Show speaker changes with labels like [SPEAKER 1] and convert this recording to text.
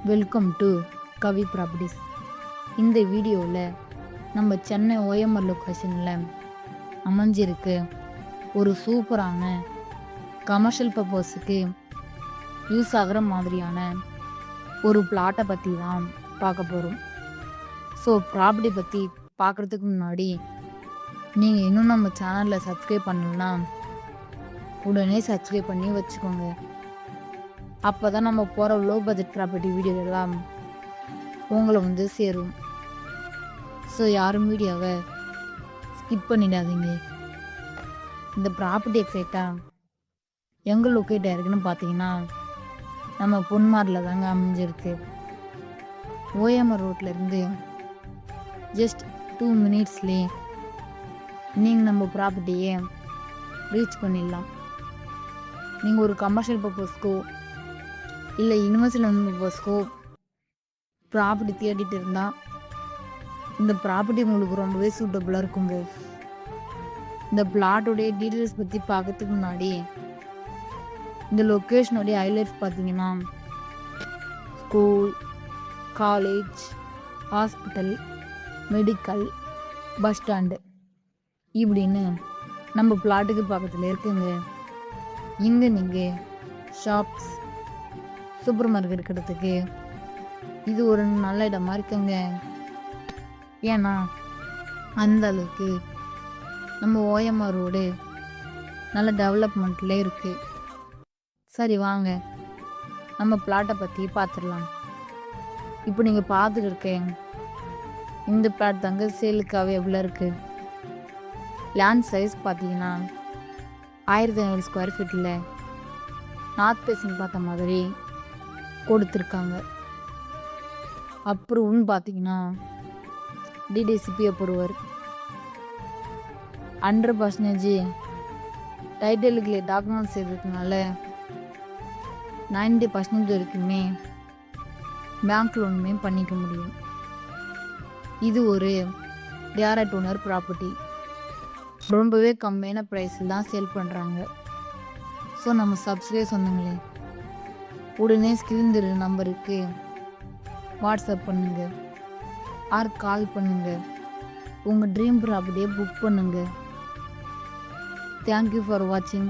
[SPEAKER 1] Welcome to Kavi properties. இந்த வீடியோவில் நம்ம சென்னை ஓஎம்ஆர் லொக்கேஷனில் அமைஞ்சிருக்கு ஒரு சூப்பரான கமர்ஷியல் பர்பஸுக்கு யூஸ் ஆகிற மாதிரியான ஒரு பிளாட்டை பற்றி தான் பார்க்க போகிறோம். ஸோ ப்ராப்பர்ட்டி பற்றி பார்க்குறதுக்கு முன்னாடி நீங்கள் இன்னும் நம்ம சேனலில் சப்ஸ்கிரைப் பண்ணலன்னா உடனே சப்ஸ்கிரைப் பண்ணி வச்சுக்கோங்க. அப்போ தான் நம்ம போகிற லோ பட்ஜெட் ப்ராப்பர்ட்டி வீடியோ எல்லாம் உங்களை சேரும். ஸோ யாரும் வீடியோவை ஸ்கிப் பண்ணிடாதீங்க. இந்த ப்ராப்பர்ட்டி எக்ஸைட்டாக எங்கே லொக்கேட் ஆயிருக்குன்னு பார்த்தீங்கன்னா நம்ம பொன்மாரில் தாங்க அமைஞ்சிருக்கு. ஓஎம்ஆர் ரோட்லேருந்து ஜஸ்ட் 2 மினிட்ஸ்லேயே நீங்கள் நம்ம ப்ராப்பர்ட்டியை ரீச் பண்ணிடலாம். நீங்கள் ஒரு கமர்ஷியல் பர்பஸ்க்கோ இல்லை இன்வெஸ்ட்மெண்ட் பர்பஸ்க்கோ ப்ராப்பர்ட்டி தேடிட்டு இருந்தால் இந்த ப்ராப்பர்ட்டி உங்களுக்கு ரொம்பவே சூட்டபுளாக இருக்குங்க. இந்த பிளாட்டோடைய டீட்டெயில்ஸ் பற்றி பார்க்கறதுக்கு முன்னாடி இந்த லொக்கேஷனுடைய ஹைலைட்ஸ் பார்த்தீங்கன்னா school, college, hospital, medical, bus stand இப்படின்னு நம்ம பிளாட்டுக்கு பக்கத்தில் இருக்குங்க. இங்கே நீங்கள் ஷாப்ஸ், சூப்பர் மார்க்கெட் இருக்கிறதுக்கு இது ஒரு நல்ல இடமா இருக்குங்க. ஏன்னா அந்த அளவுக்கு நம்ம ஓஎம்ஆர் ரோடு நல்ல டெவலப்மெண்ட்டில் இருக்குது. சரி வாங்க நம்ம பிளாட்டை பற்றி பார்த்துடலாம். இப்போ நீங்கள் பார்த்துட்டு இருக்கேன் இந்த பிளாட் தாங்க சேலுக்காகவே எவ்வளோ இருக்குது. லேண்ட் சைஸ் பார்த்தீங்கன்னா 1500 ஸ்கொயர் ஃபீட்டில் நார்த் பேசிங் பார்த்த மாதிரி கொடுத்துருக்காங்க. அப்ரூவ்னு பார்த்தீங்கன்னா டிடிசிபி அப்ரூவர் 100% டைட்டிலுக்கு டாக்குமெண்ட்ஸ் இருக்கிறதுனால 90% வரைக்குமே பேங்க் லோனுமே பண்ணிக்க முடியும். இது ஒரு டேரக்ட் ஓனர் ப்ராப்பர்ட்டி. ரொம்பவே கம்மியான ப்ரைஸில் தான் சேல் பண்ணுறாங்க. ஸோ நம்ம சப்ஸ்கிரைப் சொந்தங்களே உடனே ஸ்க்ரீன் தெரியுற நம்பருக்கு வாட்ஸ்அப் பண்ணுங்க ஆர் கால் பண்ணுங்க. உங்கள் ட்ரீம் ப்ராப்பர்ட்டியை புக் பண்ணுங்க. தேங்க்யூ ஃபார் வாட்சிங்.